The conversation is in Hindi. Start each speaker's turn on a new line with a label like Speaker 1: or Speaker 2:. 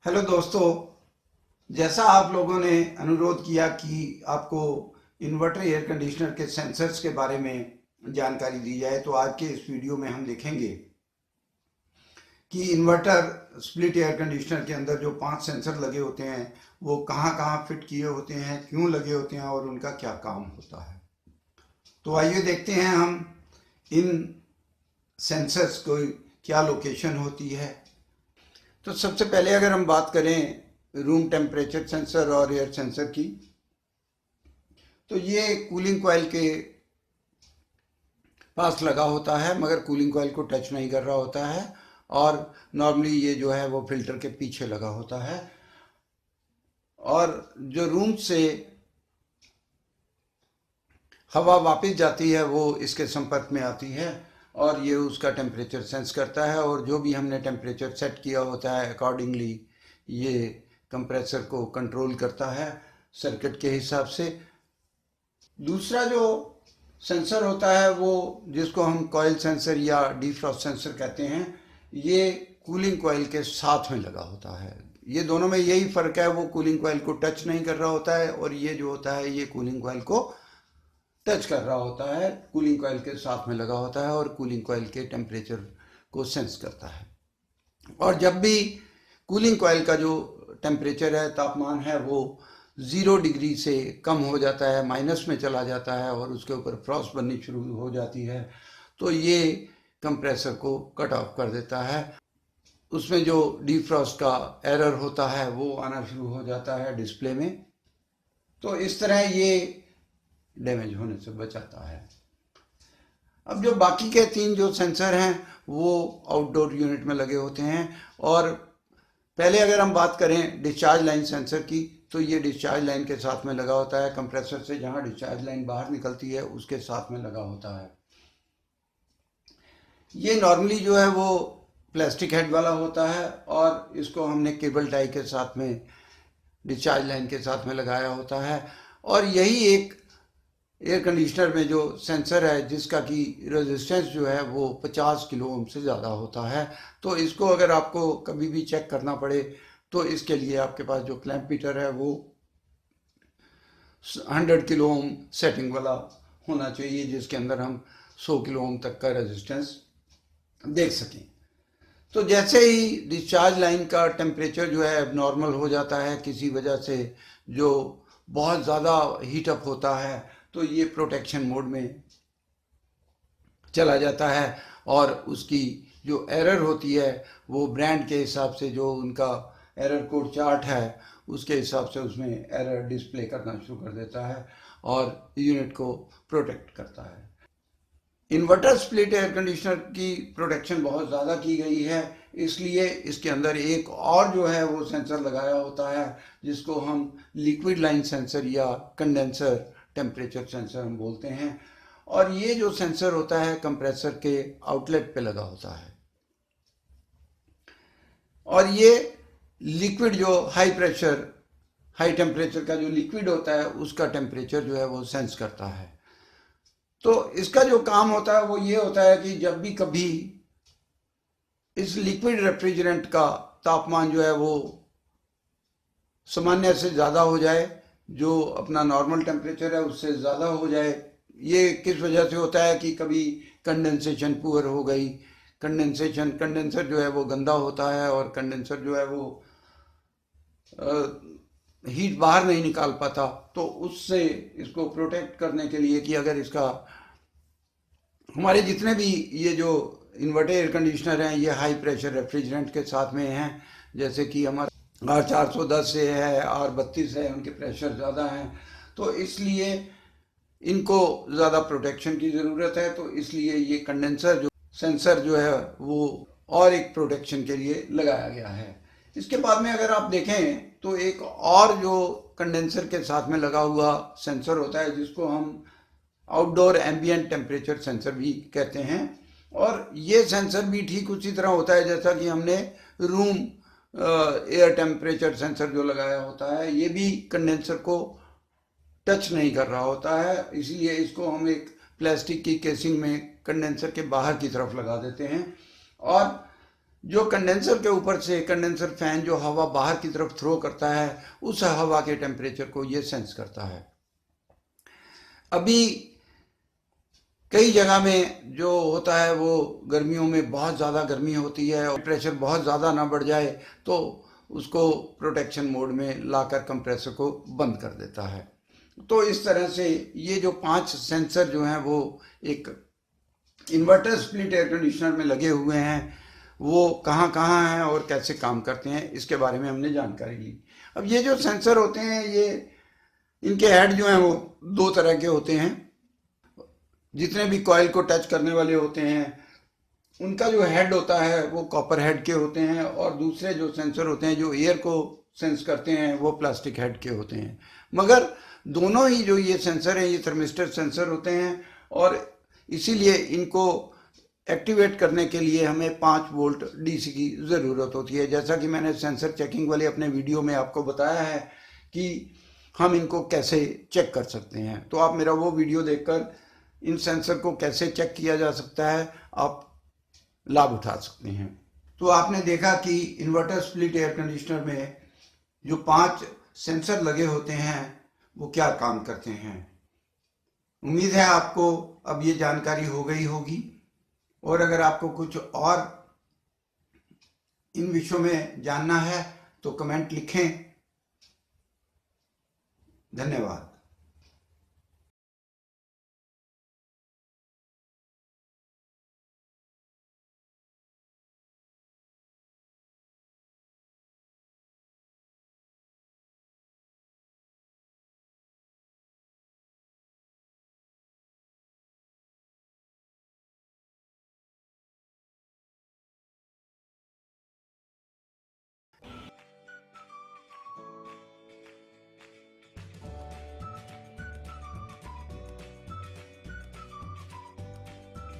Speaker 1: हेलो दोस्तों। जैसा आप लोगों ने अनुरोध किया कि आपको इन्वर्टर एयर कंडीशनर के सेंसर्स के बारे में जानकारी दी जाए, तो आज के इस वीडियो में हम देखेंगे कि इन्वर्टर स्प्लिट एयर कंडीशनर के अंदर जो 5 सेंसर लगे होते हैं वो कहाँ कहाँ फिट किए होते हैं, क्यों लगे होते हैं और उनका क्या काम होता है। तो आइए देखते हैं हम इन सेंसर्स को क्या लोकेशन होती है। तो सबसे पहले अगर हम बात करें रूम टेम्परेचर सेंसर और एयर सेंसर की, तो ये कूलिंग कॉइल के पास लगा होता है, मगर कूलिंग कॉइल को टच नहीं कर रहा होता है। और नॉर्मली ये जो है वो फिल्टर के पीछे लगा होता है, और जो रूम से हवा वापस जाती है वो इसके संपर्क में आती है और ये उसका टेम्परेचर सेंस करता है, और जो भी हमने टेम्परेचर सेट किया होता है अकॉर्डिंगली ये कंप्रेसर को कंट्रोल करता है सर्किट के हिसाब से। दूसरा जो सेंसर होता है वो जिसको हम कॉइल सेंसर या डिफ्रॉस्ट सेंसर कहते हैं, ये कूलिंग कॉइल के साथ में लगा होता है। ये दोनों में यही फ़र्क है, वो कूलिंग कॉइल को टच नहीं कर रहा होता है, और ये जो होता है ये कूलिंग कॉइल को टच कर रहा होता है, कूलिंग कॉइल के साथ में लगा होता है और कूलिंग कॉइल के टेम्परेचर को सेंस करता है। और जब भी कूलिंग कॉइल का जो टेम्परेचर है, तापमान है, वो 0 डिग्री से कम हो जाता है, माइनस में चला जाता है और उसके ऊपर फ्रॉस्ट बननी शुरू हो जाती है, तो ये कंप्रेसर को कट ऑफ कर देता है। उसमें जो डिफ्रॉस्ट का एरर होता है वो आना शुरू हो जाता है डिस्प्ले में। तो इस तरह ये डैमेज होने से बचाता है। अब जो बाकी के 3 जो सेंसर हैं वो आउटडोर यूनिट में लगे होते हैं। और पहले अगर हम बात करें डिस्चार्ज लाइन सेंसर की, तो ये डिस्चार्ज लाइन के साथ में लगा होता है, कंप्रेसर से जहां डिस्चार्ज लाइन बाहर निकलती है उसके साथ में लगा होता है। ये नॉर्मली जो है वो प्लास्टिक हेड वाला होता है, और इसको हमने केबल टाई के साथ में डिस्चार्ज लाइन के साथ में लगाया होता है। और यही एक एयर कंडीशनर में जो सेंसर है जिसका कि रेजिस्टेंस जो है वो 50 किलो ओम से ज़्यादा होता है। तो इसको अगर आपको कभी भी चेक करना पड़े तो इसके लिए आपके पास जो क्लैंप मीटर है वो 100 किलो ओम सेटिंग वाला होना चाहिए, जिसके अंदर हम 100 किलो ओम तक का रेजिस्टेंस देख सकें। तो जैसे ही डिस्चार्ज लाइन का टेम्परेचर जो है नॉर्मल हो जाता है किसी वजह से, जो बहुत ज़्यादा हीटअप होता है, तो ये प्रोटेक्शन मोड में चला जाता है, और उसकी जो एरर होती है वो ब्रांड के हिसाब से, जो उनका एरर कोड चार्ट है उसके हिसाब से उसमें एरर डिस्प्ले करना शुरू कर देता है और यूनिट को प्रोटेक्ट करता है। इन्वर्टर स्प्लिट एयर कंडीशनर की प्रोटेक्शन बहुत ज़्यादा की गई है, इसलिए इसके अंदर एक और जो है वो सेंसर लगाया होता है जिसको हम लिक्विड लाइन सेंसर या कंडेंसर टेम्परेचर सेंसर हम बोलते हैं। और ये जो सेंसर होता है कंप्रेसर के आउटलेट पे लगा होता है, और ये लिक्विड जो हाई प्रेशर हाई टेम्परेचर का जो लिक्विड होता है उसका टेम्परेचर जो है वो सेंस करता है। तो इसका जो काम होता है वो ये होता है कि जब भी कभी इस लिक्विड रेफ्रिजरेंट का तापमान जो है वो सामान्य से ज़्यादा हो जाए, जो अपना नॉर्मल टेम्परेचर है उससे ज़्यादा हो जाए, ये किस वजह से होता है कि कभी कंडेंसेशन पुअर हो गई, कंडेंसर जो है वो गंदा होता है और कंडेंसर जो है वो हीट बाहर नहीं निकाल पाता। तो उससे इसको प्रोटेक्ट करने के लिए कि अगर इसका हमारे जितने भी ये जो इन्वर्टर एयर कंडीशनर हैं ये हाई प्रेशर रेफ्रिजरेंट के साथ में हैं, जैसे कि हमारा R410 से है, R32 है, उनके प्रेशर ज़्यादा हैं, तो इसलिए इनको ज़्यादा प्रोटेक्शन की ज़रूरत है। तो इसलिए ये कंडेंसर जो सेंसर जो है वो और एक प्रोटेक्शन के लिए लगाया गया है। इसके बाद में अगर आप देखें तो एक और जो कंडेंसर के साथ में लगा हुआ सेंसर होता है जिसको हम आउटडोर एम्बिएंट टेम्परेचर सेंसर भी कहते हैं। और ये सेंसर भी ठीक उसी तरह होता है जैसा कि हमने रूम एयर टेम्परेचर सेंसर जो लगाया होता है, ये भी कंडेंसर को टच नहीं कर रहा होता है, इसलिए इसको हम एक प्लास्टिक की केसिंग में कंडेंसर के बाहर की तरफ लगा देते हैं। और जो कंडेंसर के ऊपर से कंडेंसर फैन जो हवा बाहर की तरफ थ्रो करता है, उस हवा के टेम्परेचर को ये सेंस करता है। अभी कई जगह में जो होता है वो गर्मियों में बहुत ज़्यादा गर्मी होती है और प्रेशर बहुत ज़्यादा ना बढ़ जाए तो उसको प्रोटेक्शन मोड में लाकर कंप्रेसर को बंद कर देता है। तो इस तरह से ये जो 5 सेंसर जो हैं वो एक इन्वर्टर स्प्लिट एयर कंडीशनर में लगे हुए हैं, वो कहाँ कहाँ हैं और कैसे काम करते हैं इसके बारे में हमने जानकारी ली। अब ये जो सेंसर होते हैं ये इनके हेड जो हैं वो 2 तरह के होते हैं। जितने भी कॉइल को टच करने वाले होते हैं उनका जो हेड होता है वो कॉपर हेड के होते हैं, और दूसरे जो सेंसर होते हैं जो एयर को सेंस करते हैं वो प्लास्टिक हेड के होते हैं। मगर दोनों ही जो ये सेंसर हैं ये थर्मिस्टर सेंसर होते हैं, और इसीलिए इनको एक्टिवेट करने के लिए हमें 5 वोल्ट डीसी की ज़रूरत होती है। जैसा कि मैंने सेंसर चेकिंग वाले अपने वीडियो में आपको बताया है कि हम इनको कैसे चेक कर सकते हैं, तो आप मेरा वो वीडियो देखकर इन सेंसर को कैसे चेक किया जा सकता है आप लाभ उठा सकते हैं। तो आपने देखा कि इन्वर्टर स्प्लिट एयर कंडीशनर में जो 5 सेंसर लगे होते हैं वो क्या काम करते हैं। उम्मीद है आपको अब ये जानकारी हो गई होगी, और अगर आपको कुछ और इन विषयों में जानना है तो कमेंट लिखें। धन्यवाद।